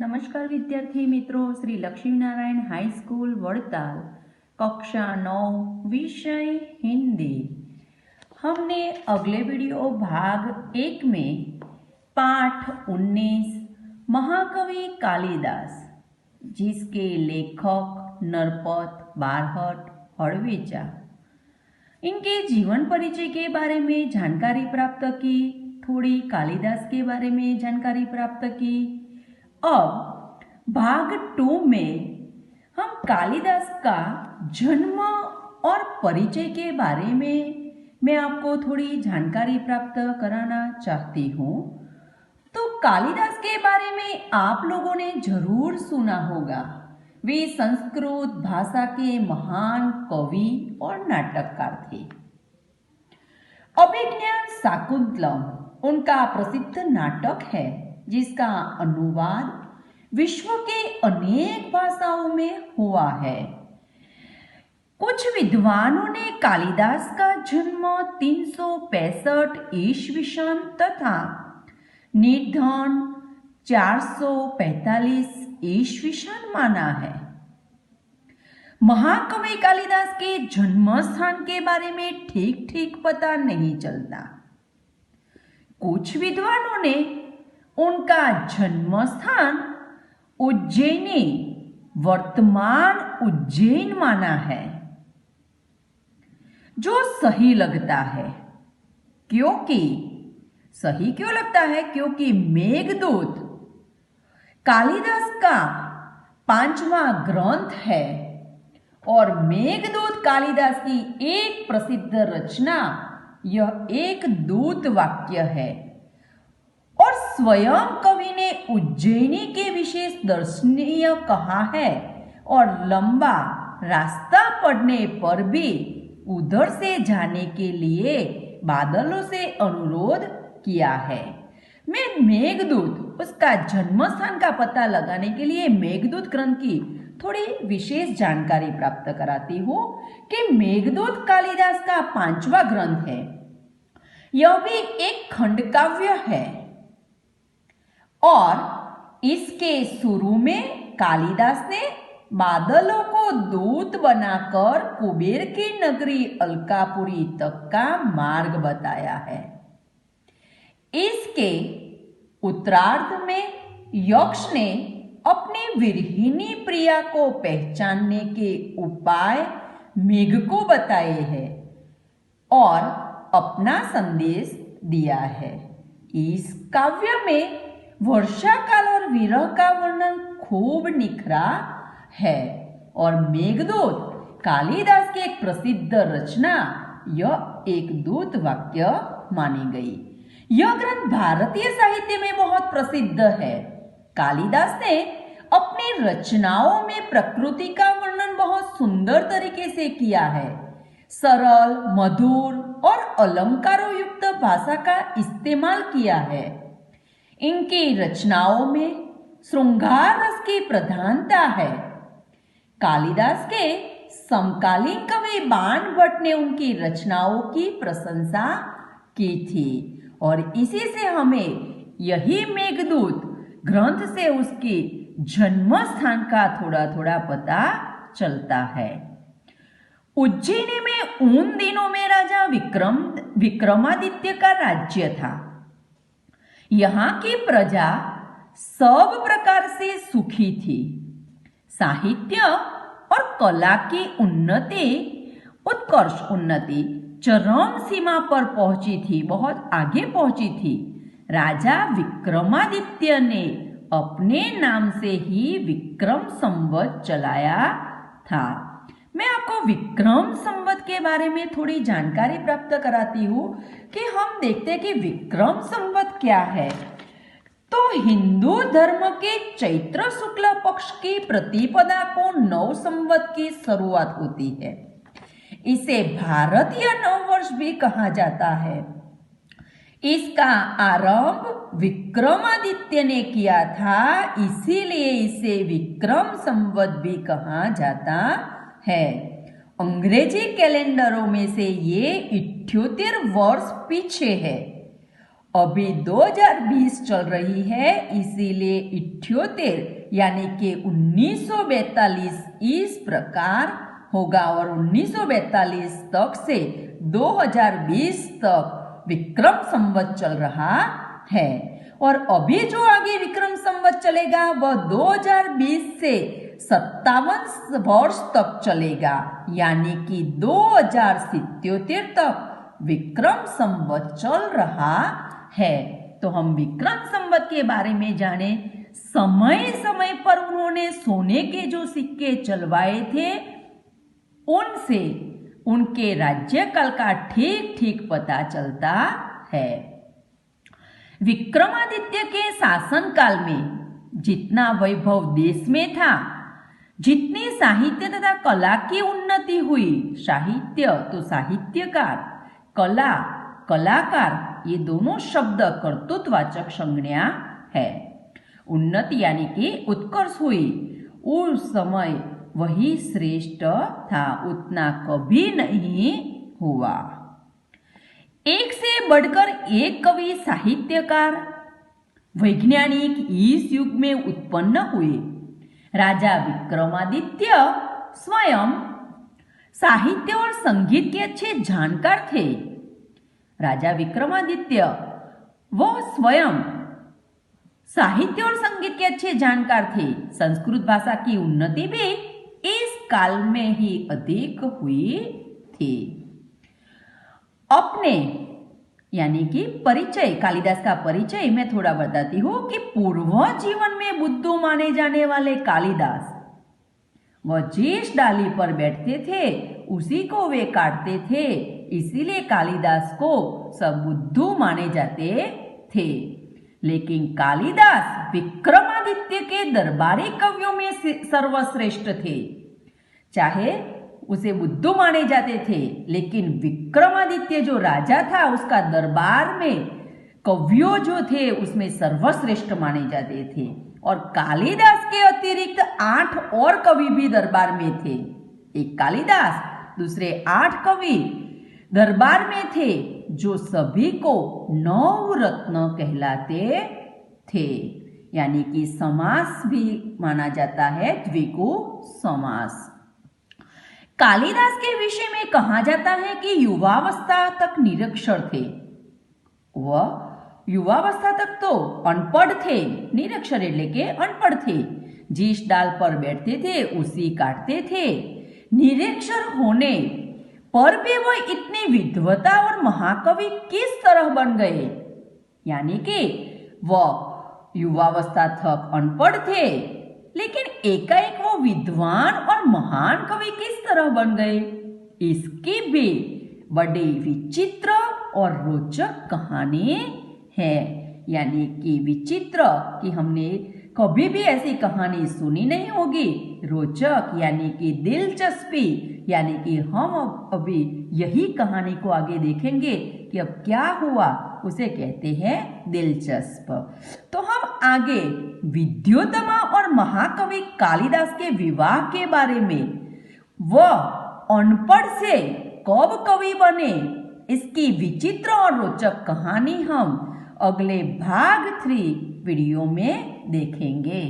नमस्कार विद्यार्थी मित्रों, श्री लक्ष्मीनारायण हाई स्कूल वड़ताल कक्षा 9 विषय हिंदी। हमने अगले वीडियो भाग 1 में पाठ 19 महाकवि कालिदास, जिसके लेखक नरपत बारहट हड़वेचा, इनके जीवन परिचय के बारे में जानकारी प्राप्त की, थोड़ी कालिदास के बारे में जानकारी प्राप्त की। अब भाग 2 में हम कालिदास का जन्म और परिचय के बारे में मैं आपको थोड़ी जानकारी प्राप्त कराना चाहती हूँ। तो कालिदास के बारे में आप लोगों ने जरूर सुना होगा। वे संस्कृत भाषा के महान कवि और नाटककार थे। अभिज्ञान शाकुंतलम उनका प्रसिद्ध नाटक है, जिसका अनुवाद विश्व के अनेक भाषाओं में हुआ है। कुछ विद्वानों ने कालिदास का जन्म 365 ईस्वी सन तथा निधन 445 ईस्वी सन माना है। महाकवि कालिदास के जन्म स्थान के बारे में ठीक ठीक पता नहीं चलता। कुछ विद्वानों ने उनका जन्म स्थान उज्जैनी, वर्तमान उज्जैन माना है, जो सही लगता है। सही क्यों लगता है? क्योंकि मेघदूत कालिदास का 5वां ग्रंथ है और मेघदूत कालिदास की एक प्रसिद्ध रचना, यह एक दूत वाक्य है और स्वयं कवि ने उज्जैनी के विशेष दर्शनीय कहा है और लंबा रास्ता पड़ने पर भी उधर से जाने के लिए बादलों से अनुरोध किया है। मैं मेघदूत, उसका जन्म स्थान का पता लगाने के लिए मेघदूत ग्रंथ की थोड़ी विशेष जानकारी प्राप्त कराती हूँ कि मेघदूत कालिदास का 5वां ग्रंथ है। यह भी एक खंड काव्य है और इसके शुरू में कालिदास ने बादलों को दूत बनाकर कुबेर की नगरी अलकापुरी तक का मार्ग बताया है। इसके उत्तरार्ध में यक्ष ने अपनी विरहिणी प्रिया को पहचानने के उपाय मेघ को बताए हैं और अपना संदेश दिया है। इस काव्य में वर्षा काल और विरह का वर्णन खूब निखरा है और मेघदूत कालिदास की एक प्रसिद्ध रचना, यह एक दूत वाक्य मानी गई। यह ग्रंथ भारतीय साहित्य में बहुत प्रसिद्ध है। कालिदास ने अपनी रचनाओं में प्रकृति का वर्णन बहुत सुंदर तरीके से किया है। सरल, मधुर और अलंकारों युक्त भाषा का इस्तेमाल किया है। इनकी रचनाओं में श्रृंगार रस की प्रधानता है। कालिदास के समकालीन कवि बाण भट्ट ने उनकी रचनाओं की प्रशंसा की थी और इसी से हमें यही मेघदूत ग्रंथ से उसकी जन्म स्थान का थोड़ा थोड़ा पता चलता है। उज्जैनी में उन दिनों में राजा विक्रमादित्य का राज्य था। यहाँ की प्रजा सब प्रकार से सुखी थी। साहित्य और कला की उत्कर्ष उन्नति चरम सीमा पर पहुंची थी, बहुत आगे पहुंची थी। राजा विक्रमादित्य ने अपने नाम से ही विक्रम संवत चलाया था। मैं आपको विक्रम संवत के बारे में थोड़ी जानकारी प्राप्त कराती हूँ कि हम देखते हैं कि विक्रम संवत क्या है। तो हिंदू धर्म के चैत्र शुक्ल पक्ष की प्रतिपदा को नव संवत की शुरुआत होती है। इसे भारतीय नववर्ष भी कहा जाता है। इसका आरंभ विक्रमादित्य ने किया था, इसीलिए इसे विक्रम संवत भी कहा जाता है। अंग्रेजी कैलेंडरों में से ये 78 वर्ष पीछे है अभी 2020 चल रही है, इसीलिए 78 यानी कि 1942 इस प्रकार होगा और 1942 तक से 2020 तक विक्रम संवत चल रहा है। और अभी जो आगे विक्रम संवत चलेगा वह 2020 से 57 वर्ष तक चलेगा, यानी कि 2077 तक विक्रम संवत चल रहा है। तो हम विक्रम संवत के बारे में जाने। समय समय पर उन्होंने सोने के जो सिक्के चलवाए थे, उनसे उनके राज्यकाल का ठीक ठीक पता चलता है। विक्रमादित्य के शासनकाल में जितना वैभव देश में था, जितनी साहित्य तथा कला की उन्नति हुई, साहित्य तो साहित्यकार, कला कलाकार, ये दोनों शब्द कर्तृत्ववाचक संज्ञा है। उन्नति यानी कि उत्कर्ष हुई, उस समय वही श्रेष्ठ था, उतना कभी नहीं हुआ। एक से बढ़कर एक कवि, साहित्यकार, वैज्ञानिक इस युग में उत्पन्न हुए। राजा विक्रमादित्य स्वयं साहित्य और संगीत के अच्छे जानकार थे। राजा विक्रमादित्य वह स्वयं साहित्य और संगीत के अच्छे जानकार थे। संस्कृत भाषा की उन्नति भी इस काल में ही अधिक हुई थी। अपने यानी कि परिचय, कालिदास का परिचय मैं थोड़ा बताती हूँ कि पूर्व जीवन में बुद्धू माने जाने वाले कालिदास, वह जिस डाली पर बैठते थे उसी को वे काटते थे, इसीलिए कालिदास को सब बुद्धू माने जाते थे। लेकिन कालिदास विक्रमादित्य के दरबारी कवियों में सर्वश्रेष्ठ थे। चाहे उसे बुद्धू माने जाते थे, लेकिन विक्रमादित्य जो राजा था उसका दरबार में कवियों जो थे उसमें सर्वश्रेष्ठ माने जाते थे। और कालिदास के अतिरिक्त 8 और कवि भी दरबार में थे। एक कालिदास, दूसरे 8 कवि दरबार में थे, जो सभी को नवरत्न कहलाते थे। यानी कि समास भी माना जाता है, द्विगु समास। कालिदास के विषय में कहा जाता है कि युवावस्था तक निरक्षर थे। वह युवावस्था तक तो अनपढ़ थे, निरक्षर એટલે કે अनपढ़ थे। जिस डाल पर बैठते थे उसी काटते थे। निरक्षर होने पर भी वह इतने विद्वता और महाकवि किस तरह बन गए? यानी कि वह युवावस्था तक अनपढ़ थे, लेकिन एकाएक वो विद्वान और महान कवि किस तरह बन गए? इसकी भी बड़ी विचित्र और रोचक कहानी है। यानी कि विचित्र कि हमने कभी भी ऐसी कहानी सुनी नहीं होगी। रोचक यानी कि दिलचस्पी, यानी कि हम अभी यही कहानी को आगे देखेंगे कि अब क्या हुआ, उसे कहते हैं दिलचस्प। तो हम आगे विद्योत्तमा और महाकवि कालिदास के विवाह के बारे में, वह अनपढ़ से कब कवि बने, इसकी विचित्र और रोचक कहानी हम अगले भाग 3 वीडियो में देखेंगे।